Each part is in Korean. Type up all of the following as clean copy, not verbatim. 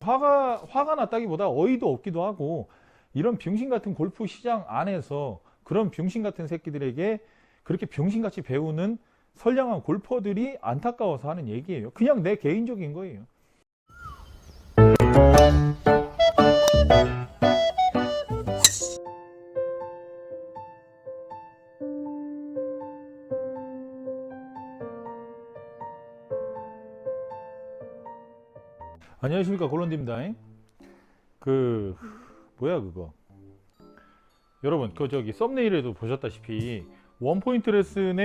화가 났다기보다 어이도 없기도 하고, 이런 병신 같은 골프 시장 안에서 그런 병신 같은 새끼들에게 그렇게 병신같이 배우는 선량한 골퍼들이 안타까워서 하는 얘기예요. 그냥 내 개인적인 거예요. 안녕하십니까, 골론디입니다. 그 뭐야 그거, 여러분 그 저기 썸네일에도 보셨다시피 원포인트 레슨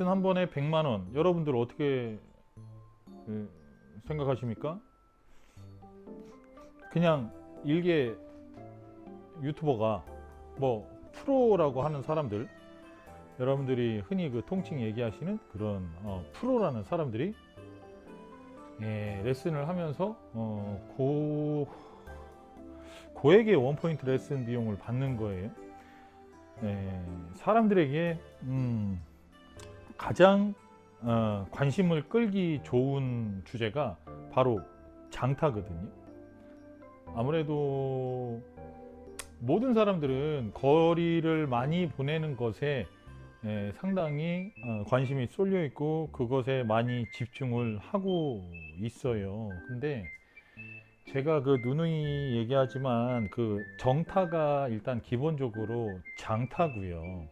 한 번에 100만원, 여러분들 어떻게 생각하십니까? 그냥 일개 유튜버가 뭐 프로라고 하는 사람들, 여러분들이 흔히 그 통칭 얘기하시는 그런 프로라는 사람들이 레슨을 하면서 고액의 원포인트 레슨 비용을 받는 거예요. 사람들에게 가장 관심을 끌기 좋은 주제가 바로 장타거든요. 아무래도 모든 사람들은 거리를 많이 보내는 것에 상당히 관심이 쏠려 있고 그것에 많이 집중을 하고 있어요. 근데 제가 그 누누이 얘기하지만 그 정타가 일단 기본적으로 장타고요.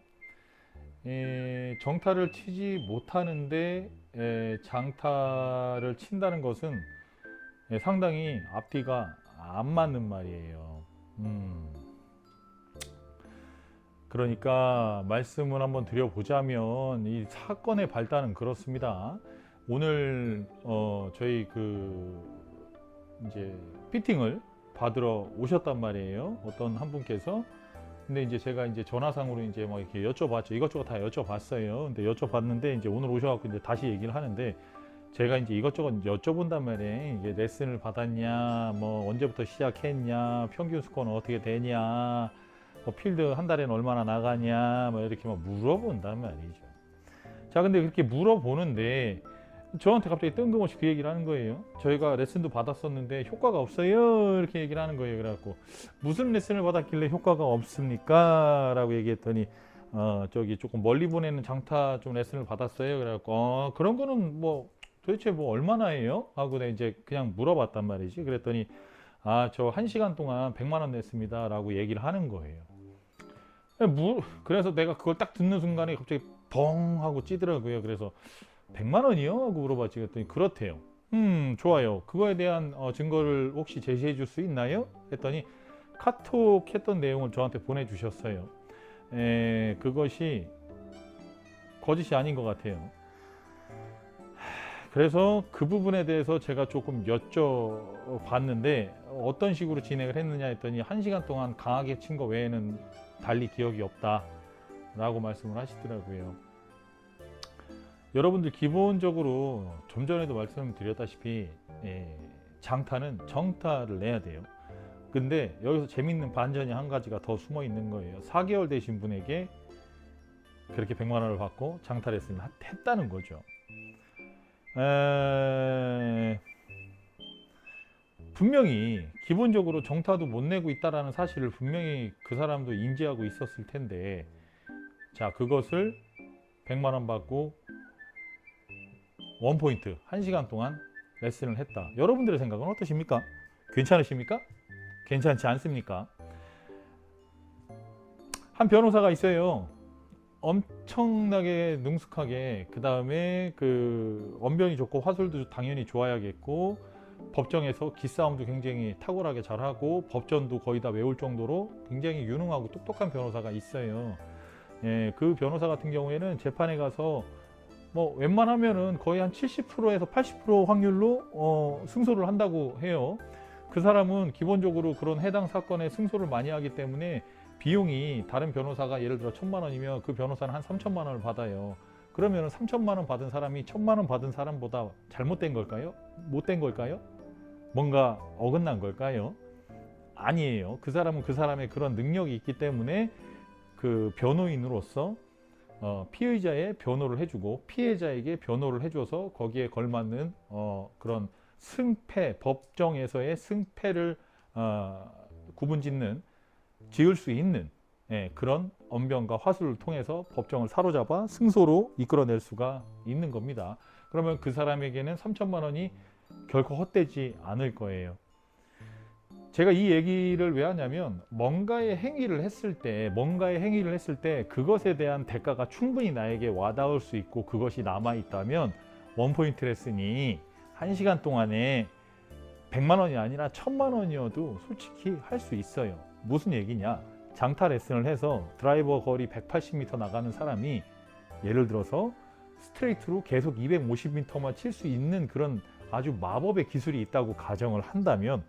정타를 치지 못하는데 장타를 친다는 것은 상당히 앞뒤가 안 맞는 말이에요. 그러니까 말씀을 한번 드려보자면 이 사건의 발단은 그렇습니다. 오늘 저희 이제 피팅을 받으러 오셨단 말이에요. 어떤 한 분께서. 근데 이제 제가 이제 전화상으로 이제 뭐 이렇게 여쭤봤죠. 이것저것 다 여쭤봤어요. 근데 여쭤봤는데 이제 오늘 오셔갖고 이제 다시 얘기를 하는데, 제가 이제 이것저것 여쭤본단 말이에요. 이게 레슨을 받았냐, 뭐 언제부터 시작했냐, 평균 스코어는 어떻게 되냐, 뭐 필드 한 달에는 얼마나 나가냐, 뭐 이렇게 막 물어본단 말이죠. 자, 근데 그렇게 물어보는데 저한테 갑자기 뜬금없이 그 얘기를 하는 거예요. 저희가 레슨도 받았었는데 효과가 없어요, 이렇게 얘기를 하는 거예요. 그래갖고 무슨 레슨을 받았길래 효과가 없습니까? 라고 얘기했더니 저기 조금 멀리 보내는 장타 좀 레슨을 받았어요. 그래갖고 그런 거는 뭐 도대체 뭐 얼마나 해요? 하고 내가 이제 그냥 물어봤단 말이지. 그랬더니 저 1시간 동안 100만 원 냈습니다 라고 얘기를 하는 거예요. 그래서 내가 그걸 딱 듣는 순간에 갑자기 벙 하고 찌더라고요. 그래서 100만 원이요? 하고 물어봤지. 그랬더니 그렇대요. 좋아요. 그거에 대한 증거를 혹시 제시해 줄 수 있나요? 했더니 카톡 했던 내용을 저한테 보내주셨어요. 그것이 거짓이 아닌 것 같아요. 그래서 그 부분에 대해서 제가 조금 여쭤봤는데 어떤 식으로 진행을 했느냐 했더니 1시간 동안 강하게 친 거 외에는 달리 기억이 없다 라고 말씀을 하시더라고요. 여러분들 기본적으로 좀 전에도 말씀드렸다시피 장타는 정타를 내야 돼요. 근데 여기서 재밌는 반전이 한 가지가 더 숨어 있는 거예요. 4개월 되신 분에게 그렇게 100만 원을 받고 장타 레슨을 했다는 거죠. 분명히 기본적으로 정타도 못 내고 있다는 사실을 분명히 그 사람도 인지하고 있었을 텐데, 자, 그것을 100만 원 받고 원포인트 1시간 동안 레슨을 했다. 여러분들의 생각은 어떠십니까? 괜찮으십니까? 괜찮지 않습니까? 한 변호사가 있어요. 엄청나게 능숙하게, 그 다음에 그 언변이 좋고 화술도 당연히 좋아야겠고, 법정에서 기싸움도 굉장히 탁월하게 잘하고 법전도 거의 다 외울 정도로 굉장히 유능하고 똑똑한 변호사가 있어요. 그 변호사 같은 경우에는 재판에 가서 뭐 웬만하면은 거의 한 70%에서 80% 확률로 승소를 한다고 해요. 그 사람은 기본적으로 그런 해당 사건에 승소를 많이 하기 때문에 비용이, 다른 변호사가 예를 들어 1,000만 원이면 그 변호사는 한 3,000만 원을 받아요. 그러면 3,000만 원 받은 사람이 1,000만 원 받은 사람보다 잘못된 걸까요? 못된 걸까요? 뭔가 어긋난 걸까요? 아니에요. 그 사람은 그 사람의 그런 능력이 있기 때문에 그 변호인으로서 피의자의 변호를 해주고 피해자에게 변호를 해줘서 거기에 걸맞는 그런 승패, 법정에서의 승패를 지을 수 있는 그런 언변과 화술을 통해서 법정을 사로잡아 승소로 이끌어낼 수가 있는 겁니다. 그러면 그 사람에게는 3천만 원이 결코 헛되지 않을 거예요. 제가 이 얘기를 왜 하냐면 뭔가의 행위를 했을 때 그것에 대한 대가가 충분히 나에게 와닿을 수 있고 그것이 남아있다면 원포인트 레슨이 1시간 동안에 100만 원이 아니라 1000만 원이어도 솔직히 할 수 있어요. 무슨 얘기냐? 장타 레슨을 해서 드라이버 거리 180m 나가는 사람이 예를 들어서 스트레이트로 계속 250m만 칠 수 있는 그런 아주 마법의 기술이 있다고 가정을 한다면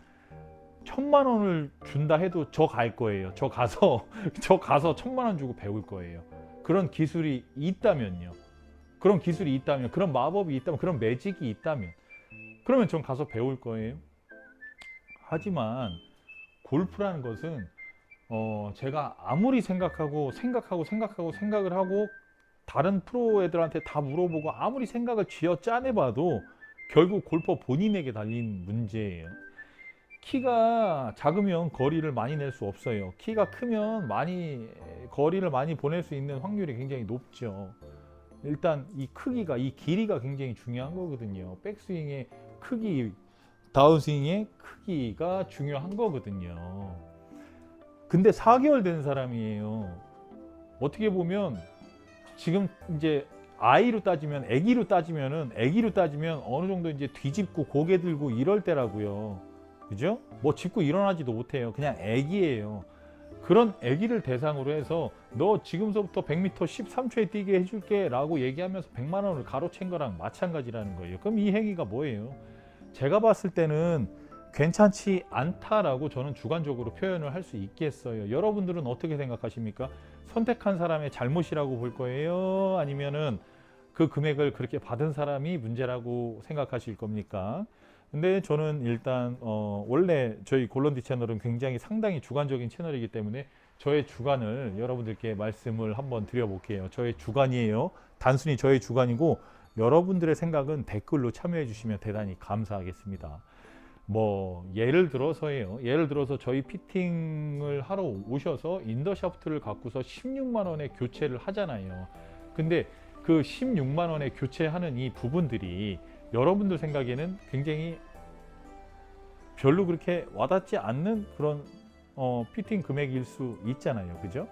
1000만 원을 준다 해도 저 갈 거예요. 저 가서 1000만 원 주고 배울 거예요. 그런 기술이 있다면요. 그런 마법이 있다면, 그런 매직이 있다면, 그러면 전 가서 배울 거예요. 하지만 골프라는 것은 제가 아무리 생각을 하고 다른 프로 애들한테 다 물어보고 아무리 생각을 쥐어 짜내봐도 결국 골퍼 본인에게 달린 문제예요. 키가 작으면 거리를 많이 낼 수 없어요. 키가 크면 거리를 많이 보낼 수 있는 확률이 굉장히 높죠. 일단 이 길이가 굉장히 중요한 거거든요. 백스윙의 크기, 다운스윙의 크기가 중요한 거거든요. 근데 4개월 된 사람이에요. 어떻게 보면 지금 이제 애기로 따지면 어느 정도 이제 뒤집고 고개 들고 이럴 때라고요. 그죠? 뭐 짚고 일어나지도 못해요. 그냥 애기예요. 그런 애기를 대상으로 해서 너 지금서부터 100m 13초에 뛰게 해줄게 라고 얘기하면서 100만 원을 가로챈 거랑 마찬가지라는 거예요. 그럼 이 행위가 뭐예요? 제가 봤을 때는 괜찮지 않다라고 저는 주관적으로 표현을 할 수 있겠어요. 여러분들은 어떻게 생각하십니까? 선택한 사람의 잘못이라고 볼 거예요? 아니면은 그 금액을 그렇게 받은 사람이 문제라고 생각하실 겁니까? 근데 저는 일단 원래 저희 골런디 채널은 상당히 주관적인 채널이기 때문에 저의 주관을 여러분들께 말씀을 한번 드려볼게요. 저의 주관이에요. 단순히 저의 주관이고 여러분들의 생각은 댓글로 참여해 주시면 대단히 감사하겠습니다. 뭐 예를 들어서 저희 피팅을 하러 오셔서 인더샤프트를 갖고서 16만 원에 교체를 하잖아요. 근데 그 16만 원에 교체하는 이 부분들이 여러분들 생각에는 굉장히 별로 그렇게 와닿지 않는 그런 피팅 금액일 수 있잖아요. 그죠?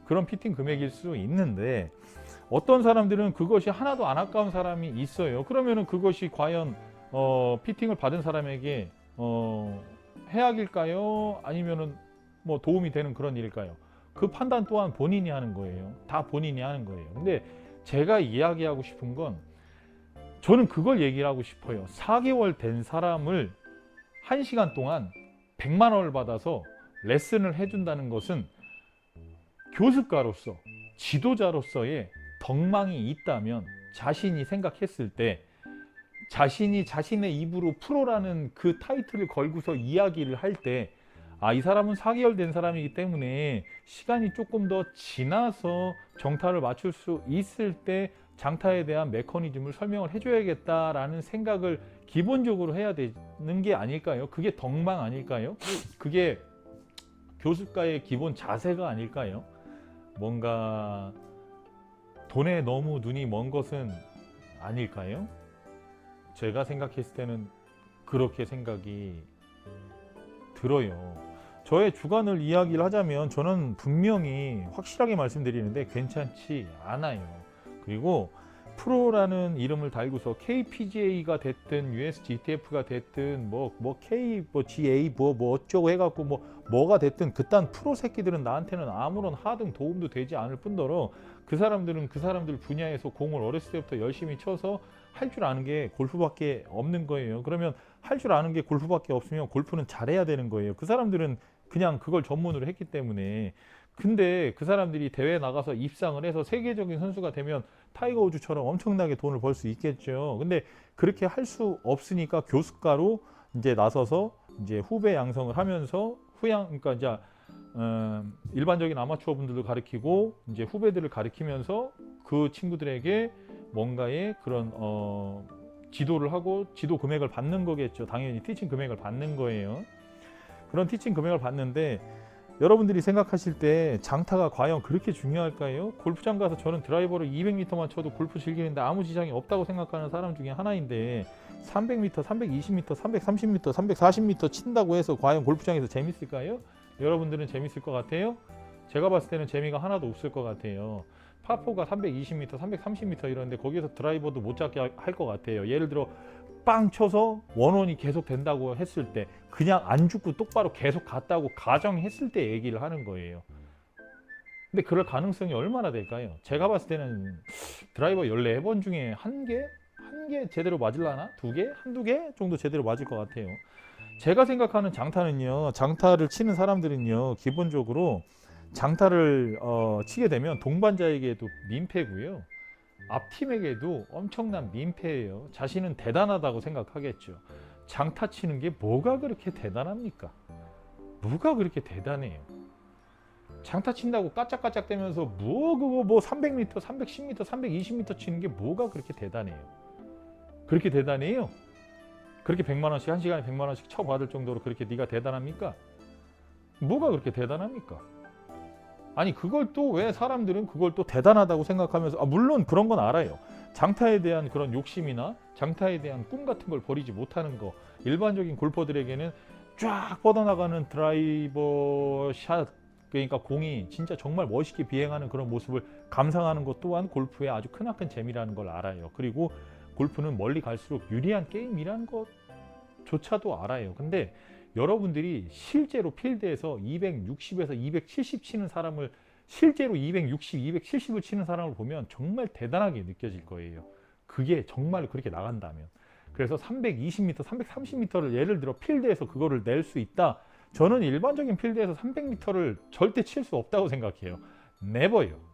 그런 피팅 금액일 수 있는데 어떤 사람들은 그것이 하나도 안 아까운 사람이 있어요. 그러면은 그것이 과연 피팅을 받은 사람에게 해악일까요? 아니면은 뭐 도움이 되는 그런 일일까요? 그 판단 또한 본인이 하는 거예요. 다 본인이 하는 거예요. 근데 제가 이야기하고 싶은 건 저는 그걸 얘기를 하고 싶어요. 4개월 된 사람을 1시간 동안 100만 원을 받아서 레슨을 해준다는 것은 교습가로서, 지도자로서의 덕망이 있다면 자신이 생각했을 때 자신이 자신의 입으로 프로라는 그 타이틀을 걸고서 이야기를 할 때 이 사람은 4개월 된 사람이기 때문에 시간이 조금 더 지나서 정타를 맞출 수 있을 때 장타에 대한 메커니즘을 설명을 해줘야겠다라는 생각을 기본적으로 해야 되는 게 아닐까요? 그게 덕망 아닐까요? 그게 교습가의 기본 자세가 아닐까요? 뭔가 돈에 너무 눈이 먼 것은 아닐까요? 제가 생각했을 때는 그렇게 생각이 들어요. 저의 주관을 이야기를 하자면 저는 분명히 확실하게 말씀드리는데 괜찮지 않아요. 그리고 프로라는 이름을 달고서 KPGA가 됐든 USGTF가 됐든 GA 뭐 어쩌고 해갖고 뭐가 됐든 그딴 프로 새끼들은 나한테는 아무런 하등 도움도 되지 않을 뿐더러 그 사람들은 그 사람들 분야에서 공을 어렸을 때부터 열심히 쳐서 할 줄 아는 게 골프밖에 없는 거예요. 그러면 할 줄 아는 게 골프밖에 없으면 골프는 잘해야 되는 거예요. 그 사람들은 그냥 그걸 전문으로 했기 때문에. 근데 그 사람들이 대회에 나가서 입상을 해서 세계적인 선수가 되면 타이거 우즈처럼 엄청나게 돈을 벌 수 있겠죠. 근데 그렇게 할 수 없으니까 교습가로 이제 나서서 이제 후배 양성을 하면서 그러니까 이제 일반적인 아마추어 분들도 가르치고 이제 후배들을 가르치면서 그 친구들에게 뭔가의 그런 지도를 하고 지도 금액을 받는 거겠죠. 당연히 티칭 금액을 받는 거예요. 그런 티칭 금액을 받는데 여러분들이 생각하실 때 장타가 과연 그렇게 중요할까요? 골프장 가서 저는 드라이버를 200m만 쳐도 골프 즐기는데 아무 지장이 없다고 생각하는 사람 중에 하나인데 300m, 320m, 330m, 340m 친다고 해서 과연 골프장에서 재밌을까요? 여러분들은 재밌을 것 같아요? 제가 봤을 때는 재미가 하나도 없을 것 같아요. 파4가 320m, 330m 이런데 거기에서 드라이버도 못 잡게 할 것 같아요. 예를 들어 빵 쳐서 원원이 계속 된다고 했을 때 그냥 안 죽고 똑바로 계속 갔다고 가정했을 때 얘기를 하는 거예요. 근데 그럴 가능성이 얼마나 될까요? 제가 봤을 때는 드라이버 14번 중에 한 개 제대로 맞을라나? 두 개? 한두 개 정도 제대로 맞을 것 같아요. 제가 생각하는 장타는요, 장타를 치는 사람들은요, 기본적으로 장타를 치게 되면 동반자에게도 민폐고요. 앞팀에게도 엄청난 민폐예요. 자신은 대단하다고 생각하겠죠. 장타 치는 게 뭐가 그렇게 대단합니까? 뭐가 그렇게 대단해요? 장타 친다고 까짝까짝 대면서 그거 300m, 310m, 320m 치는 게 뭐가 그렇게 대단해요? 그렇게 대단해요? 그렇게 100만 원씩 한 시간에 100만 원씩 쳐받을 정도로 그렇게 네가 대단합니까? 뭐가 그렇게 대단합니까? 아니 그걸 또 왜 사람들은 그걸 또 대단하다고 생각하면서 물론 그런 건 알아요. 장타에 대한 그런 욕심이나 장타에 대한 꿈 같은 걸 버리지 못하는 거 일반적인 골퍼들에게는 쫙 뻗어나가는 드라이버 샷 그러니까 공이 진짜 정말 멋있게 비행하는 그런 모습을 감상하는 것 또한 골프의 아주 크나큰 재미라는 걸 알아요. 그리고 골프는 멀리 갈수록 유리한 게임이라는 것조차도 알아요. 근데 여러분들이 실제로 필드에서 260에서 270 치는 사람을 실제로 260, 270을 치는 사람을 보면 정말 대단하게 느껴질 거예요. 그게 정말 그렇게 나간다면. 그래서 320m, 330m를 예를 들어 필드에서 그거를 낼 수 있다. 저는 일반적인 필드에서 300m를 절대 칠 수 없다고 생각해요. 네버요.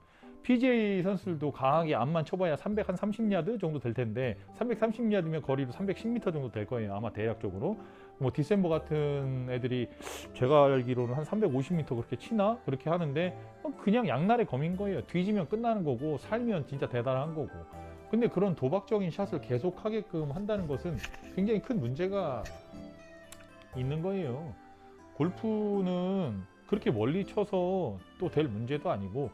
PGA 선수들도 강하게 암만 쳐봐야 330야드 정도 될 텐데 330야드면 거리도 310m 정도 될 거예요. 아마 대략적으로. 뭐 디셈버 같은 애들이 제가 알기로는 한 350m 그렇게 치나? 그렇게 하는데 그냥 양날의 검인 거예요. 뒤지면 끝나는 거고 살면 진짜 대단한 거고. 근데 그런 도박적인 샷을 계속하게끔 한다는 것은 굉장히 큰 문제가 있는 거예요. 골프는 그렇게 멀리 쳐서 또 될 문제도 아니고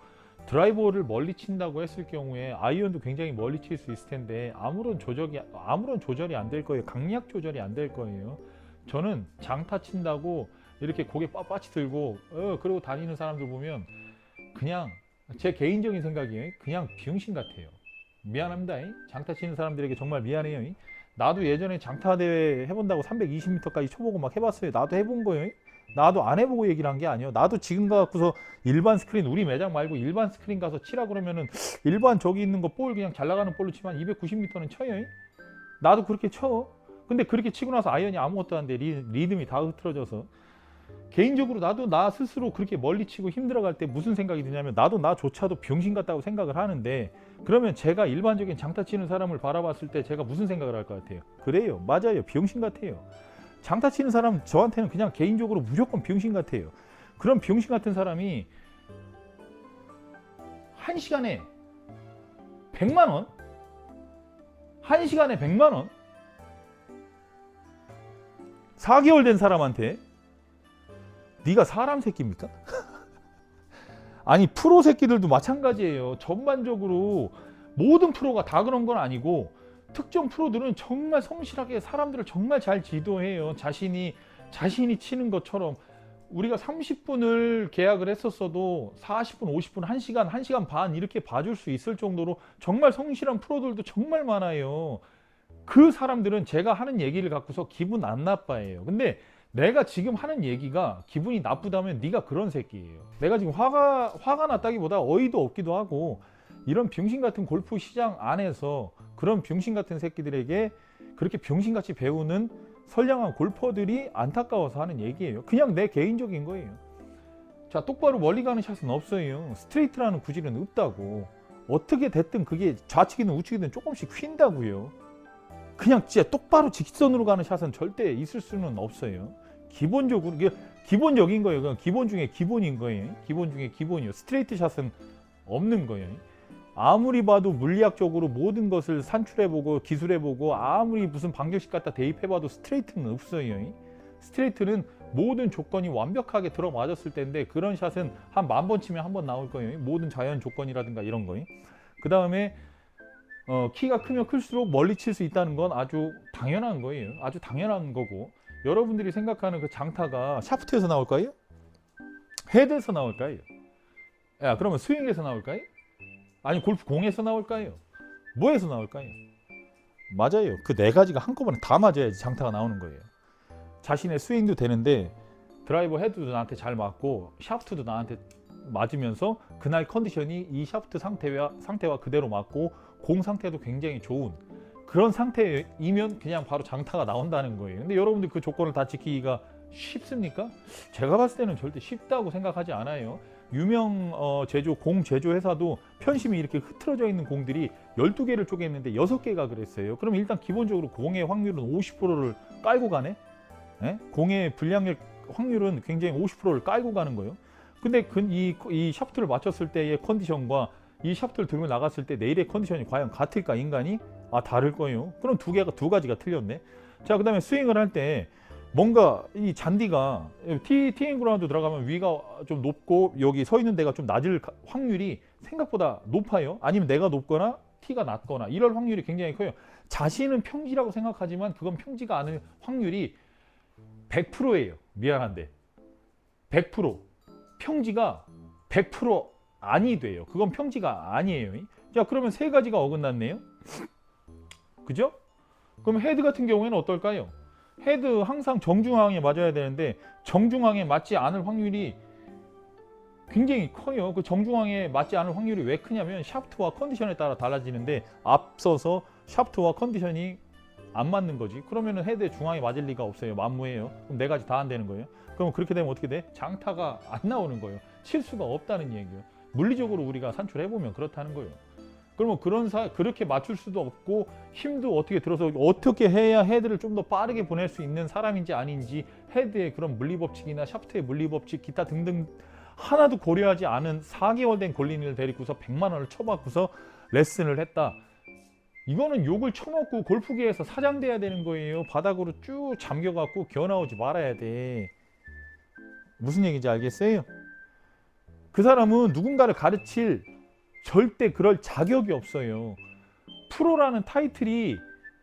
드라이버를 멀리 친다고 했을 경우에 아이언도 굉장히 멀리 칠 수 있을 텐데 아무런 조절이 안 될 거예요. 강약 조절이 안 될 거예요. 저는 장타 친다고 이렇게 고개 빳빳이 들고 그러고 다니는 사람들 보면 그냥 제 개인적인 생각이에요. 그냥 비용신 같아요. 미안합니다. 장타 치는 사람들에게 정말 미안해요. 나도 예전에 장타 대회 해본다고 320m까지 쳐보고 막 해봤어요. 나도 해본 거예요. 나도 안 해보고 얘기를 한 게 아니에요. 나도 지금 가고서 일반 스크린 우리 매장 말고 일반 스크린 가서 치라 그러면은 일반 저기 있는 거 볼 그냥 잘 나가는 볼로 치면 290m는 쳐요. 나도 그렇게 쳐. 근데 그렇게 치고 나서 아이언이 아무것도 안 돼. 리듬이 다 흐트러져서. 개인적으로 나도 나 스스로 그렇게 멀리 치고 힘들어갈 때 무슨 생각이 드냐면 나도 나조차도 병신 같다고 생각을 하는데 그러면 제가 일반적인 장타 치는 사람을 바라봤을 때 제가 무슨 생각을 할 것 같아요? 그래요. 맞아요. 병신 같아요. 장타 치는 사람 저한테는 그냥 개인적으로 무조건 병신 같아요. 그런 병신 같은 사람이 한 시간에 100만 원? 한 시간에 100만 원? 4개월 된 사람한테 네가 사람 새끼입니까? 아니 프로 새끼들도 마찬가지예요. 전반적으로 모든 프로가 다 그런 건 아니고 특정 프로들은 정말 성실하게 사람들을 정말 잘 지도해요. 자신이 치는 것처럼 우리가 30분을 계약을 했었어도 40분, 50분, 1시간, 1시간 반 이렇게 봐줄 수 있을 정도로 정말 성실한 프로들도 정말 많아요. 그 사람들은 제가 하는 얘기를 갖고서 기분 안 나빠해요. 근데 내가 지금 하는 얘기가 기분이 나쁘다면 네가 그런 새끼예요. 내가 지금 화가 났다기보다 어이도 없기도 하고 이런 병신 같은 골프 시장 안에서 그런 병신 같은 새끼들에게 그렇게 병신같이 배우는 선량한 골퍼들이 안타까워서 하는 얘기예요. 그냥 내 개인적인 거예요. 자, 똑바로 멀리 가는 샷은 없어요. 스트레이트라는 구질은 없다고. 어떻게 됐든 그게 좌측이든 우측이든 조금씩 휜다고요. 그냥 진짜 똑바로 직선으로 가는 샷은 절대 있을 수는 없어요. 기본적으로 기본적인 거예요. 그냥 기본 중에 기본인 거예요. 기본 중에 기본이요. 스트레이트 샷은 없는 거예요. 아무리 봐도 물리학적으로 모든 것을 산출해보고 기술해보고 아무리 무슨 방정식 갖다 대입해봐도 스트레이트는 없어요. 스트레이트는 모든 조건이 완벽하게 들어맞았을 텐데 그런 샷은 한 10,000번 치면 한 번 나올 거예요. 모든 자연 조건이라든가 이런 거예요. 그 다음에 키가 크면 클수록 멀리 칠 수 있다는 건 아주 당연한 거예요. 아주 당연한 거고, 여러분들이 생각하는 그 장타가 샤프트에서 나올까요? 헤드에서 나올까요? 야, 그러면 스윙에서 나올까요? 아니 골프 공에서 나올까요? 뭐에서 나올까요? 맞아요. 그 네 가지가 한꺼번에 다 맞아야지 장타가 나오는 거예요. 자신의 스윙도 되는데 드라이버 헤드도 나한테 잘 맞고 샤프트도 나한테 맞으면서 그날 컨디션이 이 샤프트 상태와 그대로 맞고 공 상태도 굉장히 좋은 그런 상태이면 그냥 바로 장타가 나온다는 거예요. 근데 여러분들 그 조건을 다 지키기가 쉽습니까? 제가 봤을 때는 절대 쉽다고 생각하지 않아요. 유명 공 제조 회사도 편심이 이렇게 흐트러져 있는 공들이 12개를 쪼갰는데 6개가 그랬어요. 그럼 일단 기본적으로 공의 확률은 50%를 깔고 가네? 예? 공의 불량률 확률은 굉장히 50%를 깔고 가는 거예요. 근데 이 샤프트를 맞췄을 때의 컨디션과 이 샤프트를 들고 나갔을 때 내일의 컨디션이 과연 같을까 인간이? 다를 거예요. 그럼 두 가지가 틀렸네. 자, 그 다음에 스윙을 할 때 뭔가 이 잔디가 티잉 그라운드 들어가면 위가 좀 높고 여기 서 있는 데가 좀 낮을 확률이 생각보다 높아요. 아니면 내가 높거나 티가 낮거나 이럴 확률이 굉장히 커요. 자신은 평지라고 생각하지만 그건 평지가 않을 확률이 100%예요. 미안한데 100% 평지가 100% 아니 돼요. 그건 평지가 아니에요. 자, 그러면 세 가지가 어긋났네요. 그죠? 그럼 헤드 같은 경우에는 어떨까요? 헤드 항상 정중앙에 맞아야 되는데 정중앙에 맞지 않을 확률이 굉장히 커요. 그 정중앙에 맞지 않을 확률이 왜 크냐면 샤프트와 컨디션에 따라 달라지는데 앞서서 샤프트와 컨디션이 안 맞는 거지. 그러면은 헤드의 중앙에 맞을 리가 없어요. 만무해요. 그럼 네 가지 다 안 되는 거예요. 그럼 그렇게 되면 어떻게 돼? 장타가 안 나오는 거예요. 칠 수가 없다는 얘기예요. 물리적으로 우리가 산출해보면 그렇다는 거예요. 그러면 그렇게 맞출 수도 없고 힘도 어떻게 들어서 어떻게 해야 헤드를 좀 더 빠르게 보낼 수 있는 사람인지 아닌지 헤드의 그런 물리법칙이나 샤프트의 물리법칙 기타 등등 하나도 고려하지 않은 4개월 된 골린이를 데리고서 100만 원을 쳐받고서 레슨을 했다. 이거는 욕을 쳐먹고 골프계에서 사장돼야 되는 거예요. 바닥으로 쭉 잠겨갖고 기어나오지 말아야 돼. 무슨 얘기인지 알겠어요? 그 사람은 누군가를 가르칠 절대 그럴 자격이 없어요. 프로라는 타이틀이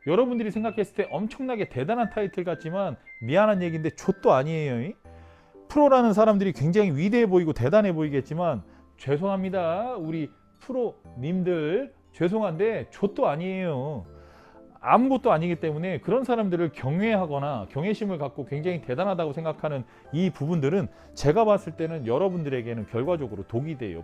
여러분들이 생각했을 때 엄청나게 대단한 타이틀 같지만 미안한 얘기인데 좆도 아니에요. 프로라는 사람들이 굉장히 위대해 보이고 대단해 보이겠지만 죄송합니다. 우리 프로님들 죄송한데 좆도 아니에요. 아무것도 아니기 때문에 그런 사람들을 경외하거나 경외심을 갖고 굉장히 대단하다고 생각하는 이 부분들은 제가 봤을 때는 여러분들에게는 결과적으로 독이 돼요.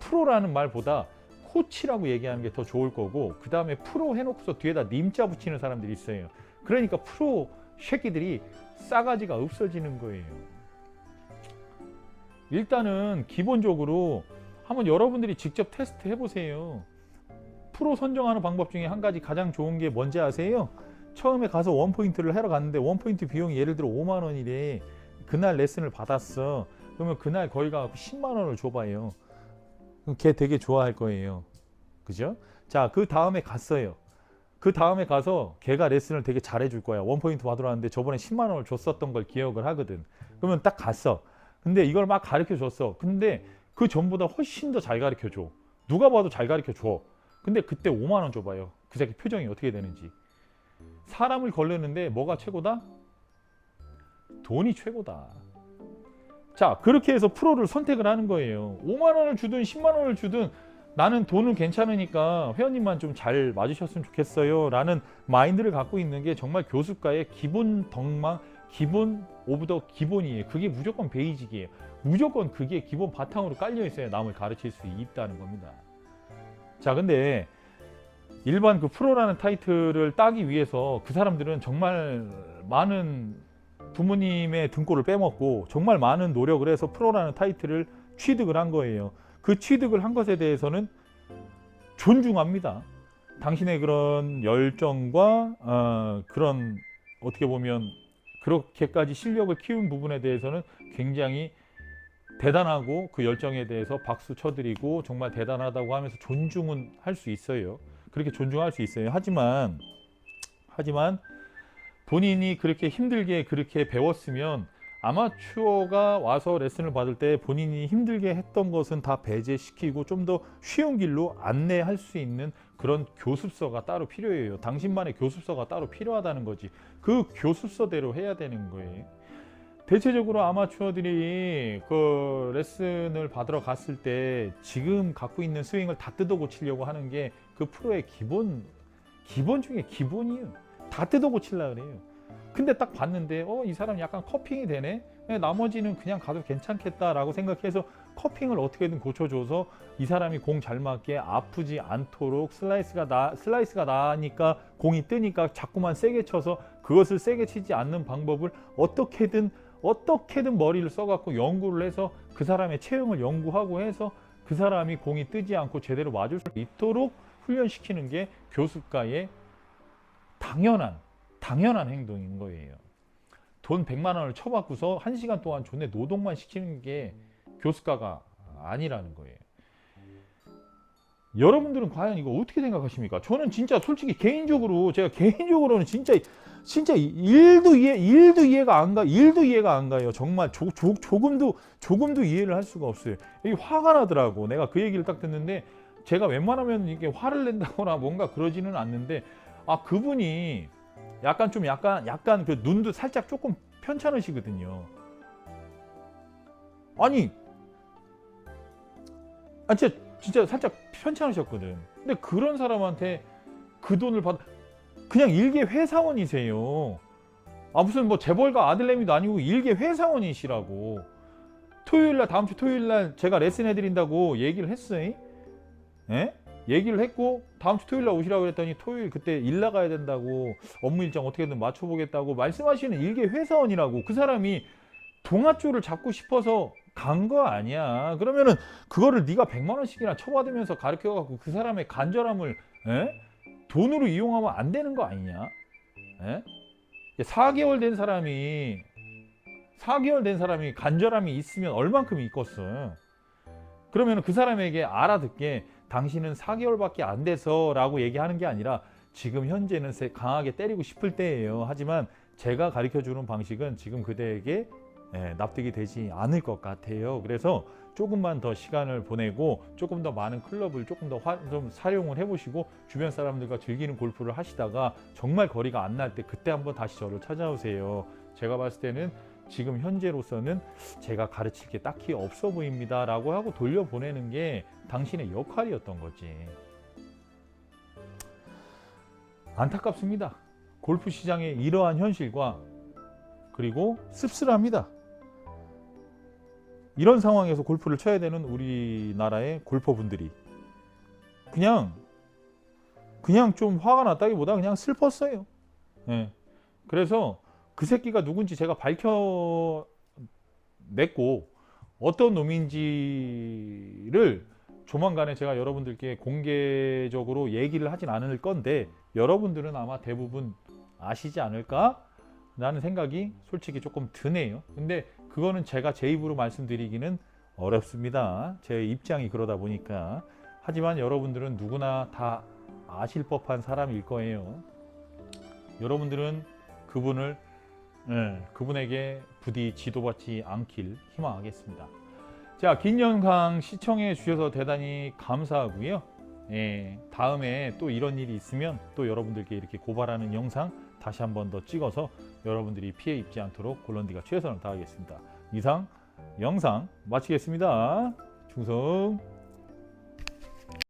프로라는 말보다 코치라고 얘기하는 게 더 좋을 거고 그 다음에 프로 해놓고서 뒤에다 님자 붙이는 사람들이 있어요. 그러니까 프로 새끼들이 싸가지가 없어지는 거예요. 일단은 기본적으로 한번 여러분들이 직접 테스트 해보세요. 프로 선정하는 방법 중에 한 가지 가장 좋은 게 뭔지 아세요? 처음에 가서 원포인트를 하러 갔는데 원포인트 비용이 예를 들어 5만 원이래. 그날 레슨을 받았어. 그러면 그날 거기 가서 10만 원을 줘봐요. 그럼 걔 되게 좋아할 거예요. 그죠? 자, 그 다음에 갔어요. 그 다음에 가서 걔가 레슨을 되게 잘해줄 거야. 원포인트 받으러 왔는데 저번에 10만 원을 줬었던 걸 기억을 하거든. 그러면 딱 갔어. 근데 이걸 막 가르쳐 줬어. 근데 그 전보다 훨씬 더 잘 가르쳐 줘. 누가 봐도 잘 가르쳐 줘. 근데 그때 5만 원 줘봐요. 그 새끼 표정이 어떻게 되는지. 사람을 걸르는데 뭐가 최고다? 돈이 최고다. 자, 그렇게 해서 프로를 선택을 하는 거예요. 5만 원을 주든 10만 원을 주든 나는 돈은 괜찮으니까 회원님만 좀 잘 맞으셨으면 좋겠어요 라는 마인드를 갖고 있는 게 정말 교수과의 기본 덕망, 기본 오브 더 기본이에요. 그게 무조건 베이직이에요. 무조건 그게 기본 바탕으로 깔려 있어야 남을 가르칠 수 있다는 겁니다. 자, 근데 일반 그 프로라는 타이틀을 따기 위해서 그 사람들은 정말 많은 부모님의 등골을 빼먹고 정말 많은 노력을 해서 프로라는 타이틀을 취득을 한 거예요. 그 취득을 한 것에 대해서는 존중합니다. 당신의 그런 열정과 그런 어떻게 보면 그렇게까지 실력을 키운 부분에 대해서는 굉장히 대단하고 그 열정에 대해서 박수 쳐드리고 정말 대단하다고 하면서 존중은 할 수 있어요. 그렇게 존중할 수 있어요. 하지만 본인이 그렇게 힘들게 그렇게 배웠으면 아마추어가 와서 레슨을 받을 때 본인이 힘들게 했던 것은 다 배제시키고 좀 더 쉬운 길로 안내할 수 있는 그런 교습서가 따로 필요해요. 당신만의 교습서가 따로 필요하다는 거지. 그 교습서대로 해야 되는 거예요. 대체적으로 아마추어들이 그 레슨을 받으러 갔을 때 지금 갖고 있는 스윙을 다 뜯어 고치려고 하는 게 그 프로의 기본 중에 기본이에요. 다 뜯어 고치려고 그래요. 근데 딱 봤는데 이 사람 약간 커핑이 되네. 나머지는 그냥 가도 괜찮겠다라고 생각해서 커핑을 어떻게든 고쳐줘서 이 사람이 공 잘 맞게 아프지 않도록 슬라이스가 나니까 공이 뜨니까 자꾸만 세게 쳐서 그것을 세게 치지 않는 방법을 어떻게든 머리를 써갖고 연구를 해서 그 사람의 체형을 연구하고 해서 그 사람이 공이 뜨지 않고 제대로 맞을 수 있도록 훈련시키는 게 교습가의 당연한 행동인 거예요. 돈 100만 원을 쳐받고서 1시간 동안 존내 노동만 시키는 게 교습가가 아니라는 거예요. 여러분들은 과연 이거 어떻게 생각하십니까? 저는 진짜 솔직히 제가 개인적으로는 진짜 일도 이해가 안 가요. 정말 조금도 이해를 할 수가 없어요. 이게 화가 나더라고. 내가 그 얘기를 딱 듣는데 제가 웬만하면 이게 화를 낸다거나 뭔가 그러지는 않는데 그분이 약간 그 눈도 살짝 조금 편찮으시거든요. 아니 진짜 살짝 편찮으셨거든. 근데 그런 사람한테 그 돈을 그냥 일개 회사원이세요. 무슨 뭐 재벌가 아들내미도 아니고 일개 회사원이시라고. 다음 주 토요일날 제가 레슨 해드린다고 얘기를 했어요. 예? 얘기를 했고 다음 주 토요일날 오시라고 그랬더니 토요일 그때 일 나가야 된다고 업무 일정 어떻게든 맞춰보겠다고 말씀하시는 일개 회사원이라고. 그 사람이 동아줄을 잡고 싶어서 간 거 아니야. 그러면은 그거를 네가 100만 원씩이나 쳐받으면서 가르쳐갖고 그 사람의 간절함을 돈으로 이용하면 안 되는 거 아니냐? 4개월 된 사람이 간절함이 있으면 얼만큼 있겠어. 그러면 그 사람에게 알아듣게 당신은 4개월밖에 안 돼서 라고 얘기하는 게 아니라 지금 현재는 강하게 때리고 싶을 때예요. 하지만 제가 가르쳐주는 방식은 지금 그대에게 납득이 되지 않을 것 같아요. 그래서 조금만 더 시간을 보내고 조금 더 많은 클럽을 조금 더 좀 사용을 해보시고 주변 사람들과 즐기는 골프를 하시다가 정말 거리가 안 날 때 그때 한번 다시 저를 찾아오세요. 제가 봤을 때는 지금 현재로서는 제가 가르칠 게 딱히 없어 보입니다 라고 하고 돌려보내는 게 당신의 역할이었던 거지. 안타깝습니다. 골프 시장의 이러한 현실과 그리고 씁쓸합니다. 이런 상황에서 골프를 쳐야 되는 우리나라의 골퍼분들이 그냥 좀 화가 났다기보다 그냥 슬펐어요. 그래서 그 새끼가 누군지 제가 밝혀냈고 어떤 놈인지를 조만간에 제가 여러분들께 공개적으로 얘기를 하진 않을 건데 여러분들은 아마 대부분 아시지 않을까? 라는 생각이 솔직히 조금 드네요. 근데 그거는 제가 제 입으로 말씀드리기는 어렵습니다. 제 입장이 그러다 보니까. 하지만 여러분들은 누구나 다 아실 법한 사람일 거예요. 여러분들은 그분에게 부디 지도받지 않길 희망하겠습니다. 자, 긴 영상 시청해 주셔서 대단히 감사하고요. 다음에 또 이런 일이 있으면 또 여러분들께 이렇게 고발하는 영상 다시 한 번 더 찍어서 여러분들이 피해 입지 않도록 골런디가 최선을 다하겠습니다. 이상 영상 마치겠습니다. 충성.